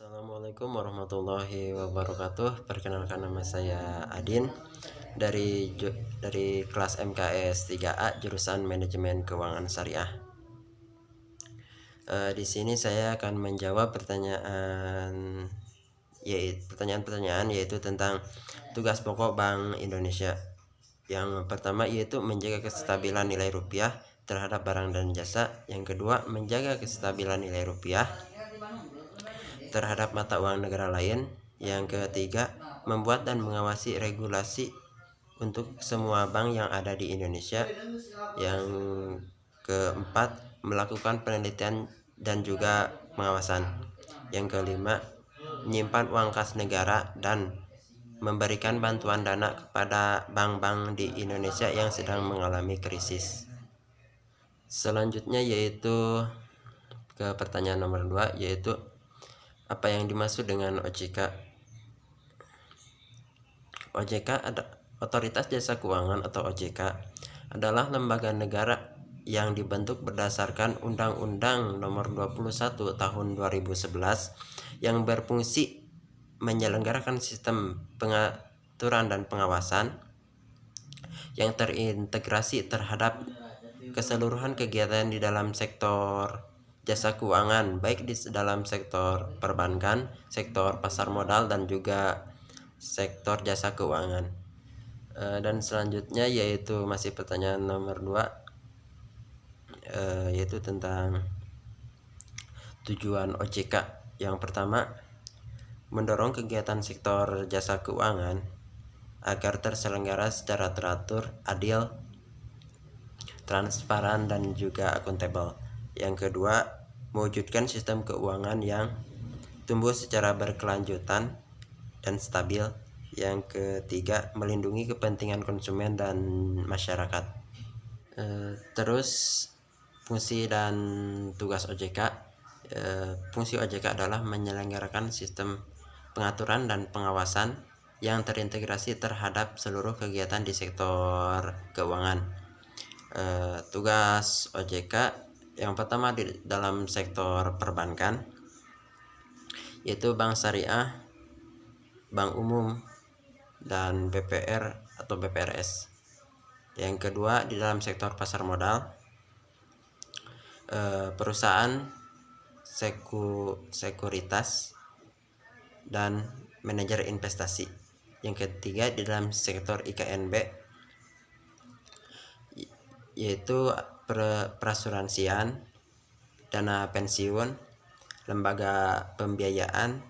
Assalamualaikum warahmatullahi wabarakatuh. Perkenalkan, nama saya Adin dari kelas MKS 3A jurusan Manajemen Keuangan Syariah. Di sini saya akan menjawab pertanyaan-pertanyaan yaitu tentang tugas pokok Bank Indonesia. Yang pertama yaitu menjaga kestabilan nilai rupiah terhadap barang dan jasa. Yang kedua, menjaga kestabilan nilai rupiah terhadap mata uang negara lain. Yang ketiga, membuat dan mengawasi regulasi untuk semua bank yang ada di Indonesia. Yang keempat, melakukan penelitian dan juga pengawasan. Yang kelima, menyimpan uang kas negara dan memberikan bantuan dana kepada bank-bank di Indonesia yang sedang mengalami krisis. Selanjutnya yaitu ke pertanyaan nomor 2, yaitu apa yang dimaksud dengan OJK? OJK Otoritas Jasa Keuangan atau OJK adalah lembaga negara yang dibentuk berdasarkan Undang-Undang Nomor 21 Tahun 2011 yang berfungsi menyelenggarakan sistem pengaturan dan pengawasan yang terintegrasi terhadap keseluruhan kegiatan di dalam sektor jasa keuangan, baik di dalam sektor perbankan, sektor pasar modal, dan juga sektor jasa keuangan. Dan selanjutnya yaitu masih pertanyaan nomor 2, yaitu tentang tujuan OJK. Yang pertama, mendorong kegiatan sektor jasa keuangan agar terselenggara secara teratur, adil, transparan, dan juga akuntabel. Yang kedua, mewujudkan sistem keuangan yang tumbuh secara berkelanjutan dan stabil. Yang ketiga, melindungi kepentingan konsumen dan masyarakat. Terus fungsi dan tugas OJK. Fungsi OJK adalah menyelenggarakan sistem pengaturan dan pengawasan yang terintegrasi terhadap seluruh kegiatan di sektor keuangan. Tugas OJK yang pertama di dalam sektor perbankan yaitu bank syariah, bank umum, dan BPR atau BPRS. Yang kedua di dalam sektor pasar modal, perusahaan sekuritas dan manajer investasi. Yang ketiga di dalam sektor IKNB yaitu perasuransian, dana pensiun, lembaga pembiayaan,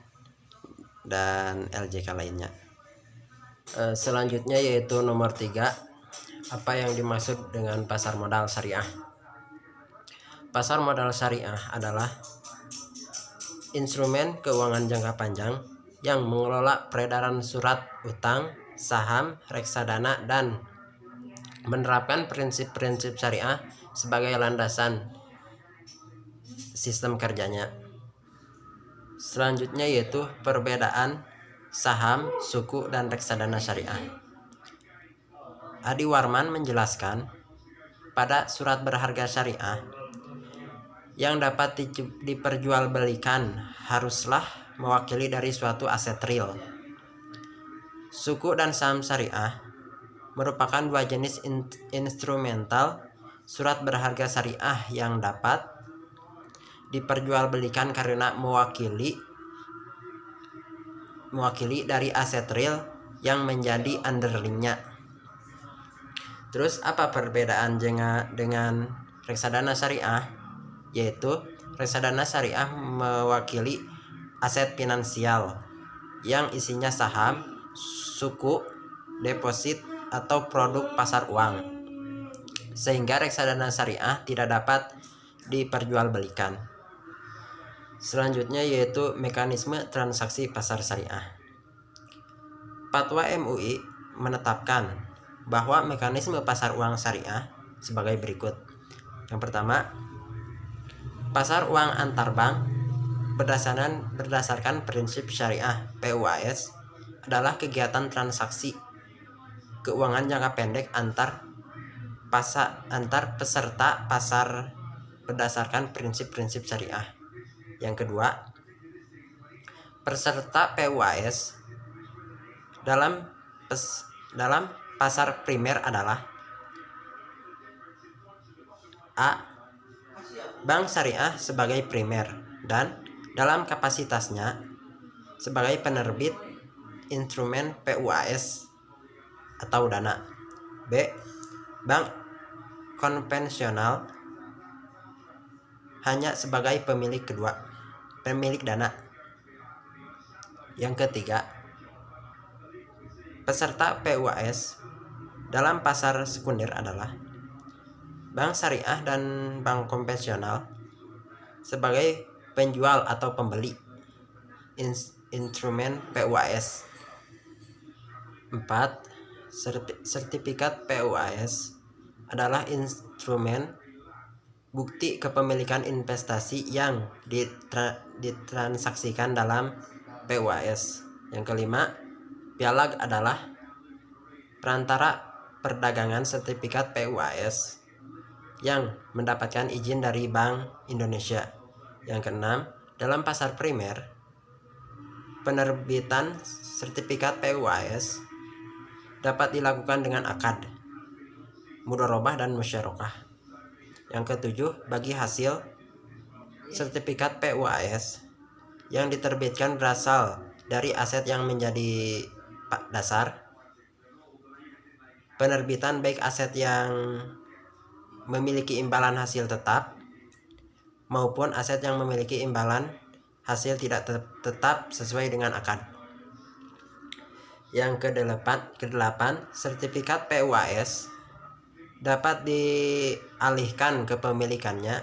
dan LJK lainnya. Selanjutnya yaitu nomor 3, apa yang dimaksud dengan pasar modal syariah? Pasar modal syariah adalah instrumen keuangan jangka panjang yang mengelola peredaran surat utang, saham, reksadana, dan menerapkan prinsip-prinsip syariah sebagai landasan sistem kerjanya. Selanjutnya yaitu perbedaan saham, suku, dan reksadana syariah. Adi Warman menjelaskan, pada surat berharga syariah yang dapat diperjualbelikan haruslah mewakili dari suatu aset real. Suku dan saham syariah merupakan dua jenis instrumental surat berharga syariah yang dapat diperjualbelikan karena mewakili dari aset real yang menjadi underlyingnya. Terus apa perbedaan dengan reksadana syariah? Yaitu reksadana syariah mewakili aset finansial yang isinya saham, suku, deposit, atau produk pasar uang, sehingga reksadana syariah tidak dapat diperjualbelikan. Selanjutnya yaitu mekanisme transaksi pasar syariah. Fatwa MUI menetapkan bahwa mekanisme pasar uang syariah sebagai berikut. Yang pertama, pasar uang antar bank berdasarkan prinsip syariah PUAS adalah kegiatan transaksi keuangan jangka pendek antar peserta pasar berdasarkan prinsip-prinsip syariah. Yang kedua, Peserta PUAS dalam pasar primer adalah A. Bank Syariah sebagai primer dan dalam kapasitasnya sebagai penerbit instrumen PUAS atau dana. B. Bank konvensional hanya sebagai pemilik dana. Yang ketiga, peserta PUAS dalam pasar sekunder adalah bank syariah dan bank konvensional sebagai penjual atau pembeli instrumen PUAS. 4. Sertifikat PUAS adalah instrumen bukti kepemilikan investasi yang ditransaksikan dalam PUAS. Yang kelima, pialag adalah perantara perdagangan sertifikat PUAS yang mendapatkan izin dari Bank Indonesia. Yang keenam, dalam pasar primer, penerbitan sertifikat PUAS dapat dilakukan dengan akad, mudharabah dan musyarakah. Yang ketujuh, bagi hasil sertifikat PUAS yang diterbitkan berasal dari aset yang menjadi dasar penerbitan, baik aset yang memiliki imbalan hasil tetap maupun aset yang memiliki imbalan hasil tidak tetap sesuai dengan akad. Yang kedelapan, sertifikat PUAS dapat dialihkan kepemilikannya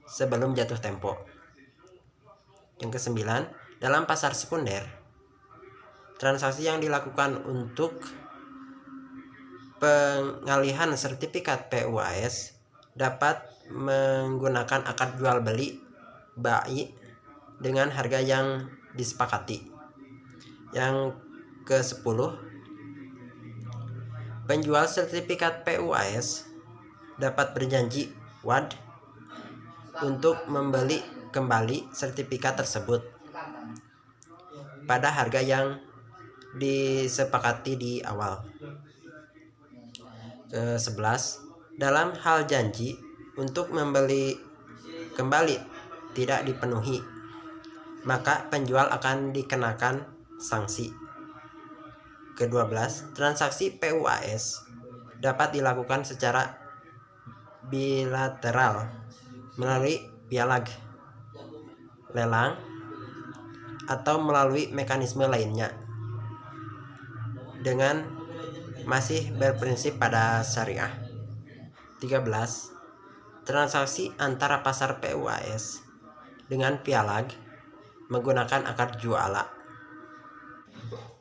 sebelum jatuh tempo. Yang kesembilan, dalam pasar sekunder, transaksi yang dilakukan untuk pengalihan sertifikat PUAS dapat menggunakan akad jual beli bai dengan harga yang disepakati. Yang ke-10, penjual sertifikat PUAS dapat berjanji wad untuk membeli kembali sertifikat tersebut pada harga yang disepakati di awal. Ke-11, dalam hal janji untuk membeli kembali tidak dipenuhi, maka penjual akan dikenakan sanksi. Ke-12, transaksi PUAS dapat dilakukan secara bilateral melalui pialag, lelang, atau melalui mekanisme lainnya dengan masih berprinsip pada syariah. 13, transaksi antara pasar PUAS dengan pialag menggunakan akad juala.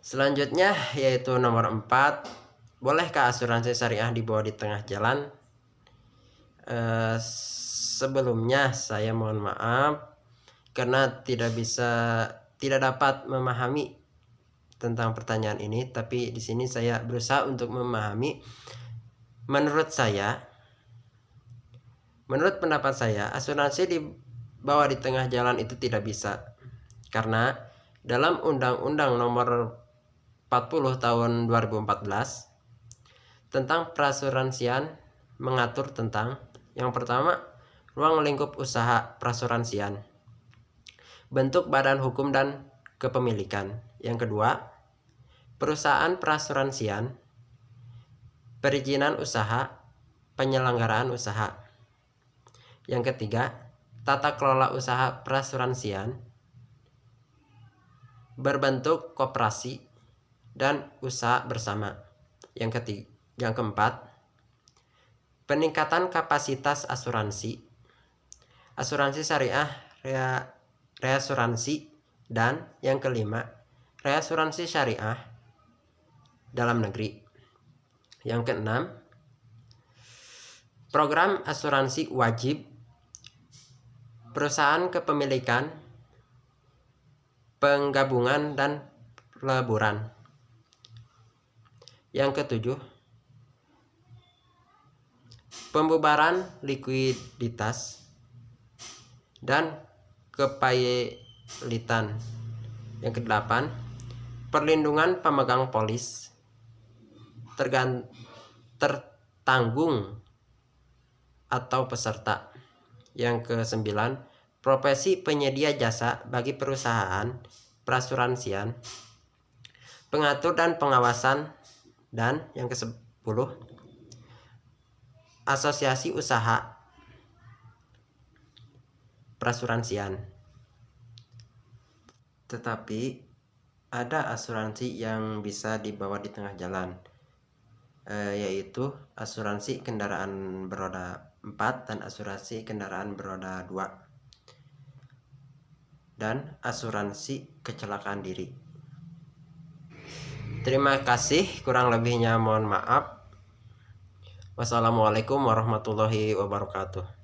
Selanjutnya yaitu nomor 4, bolehkah asuransi syariah dibawa di tengah jalan? Sebelumnya saya mohon maaf karena tidak dapat memahami tentang pertanyaan ini, tapi di sini saya berusaha untuk memahami. Menurut pendapat saya, asuransi dibawa di tengah jalan itu tidak bisa, karena dalam Undang-Undang Nomor 40 tahun 2014 tentang perasuransian mengatur tentang, yang pertama, ruang lingkup usaha perasuransian, bentuk badan hukum dan kepemilikan. Yang kedua, perusahaan perasuransian, perizinan usaha, penyelenggaraan usaha. Yang ketiga, tata kelola usaha perasuransian berbentuk koperasi dan usaha bersama. Yang keempat, peningkatan kapasitas asuransi syariah, reasuransi, dan yang kelima, reasuransi syariah dalam negeri. Yang keenam, program asuransi wajib, perusahaan kepemilikan, penggabungan, dan peleburan. Yang ketujuh, pembubaran likuiditas dan kepayelitan Yang kedelapan, perlindungan pemegang polis tertanggung atau peserta. Yang kesembilan, profesi penyedia jasa bagi perusahaan perasuransian, pengatur dan pengawasan. Dan yang ke-10, asosiasi usaha perasuransian. Tetapi ada asuransi yang bisa dibawa di tengah jalan, yaitu asuransi kendaraan beroda 4 dan asuransi kendaraan beroda 2 dan asuransi kecelakaan diri. Terima kasih, kurang lebihnya mohon maaf. Wassalamualaikum warahmatullahi wabarakatuh.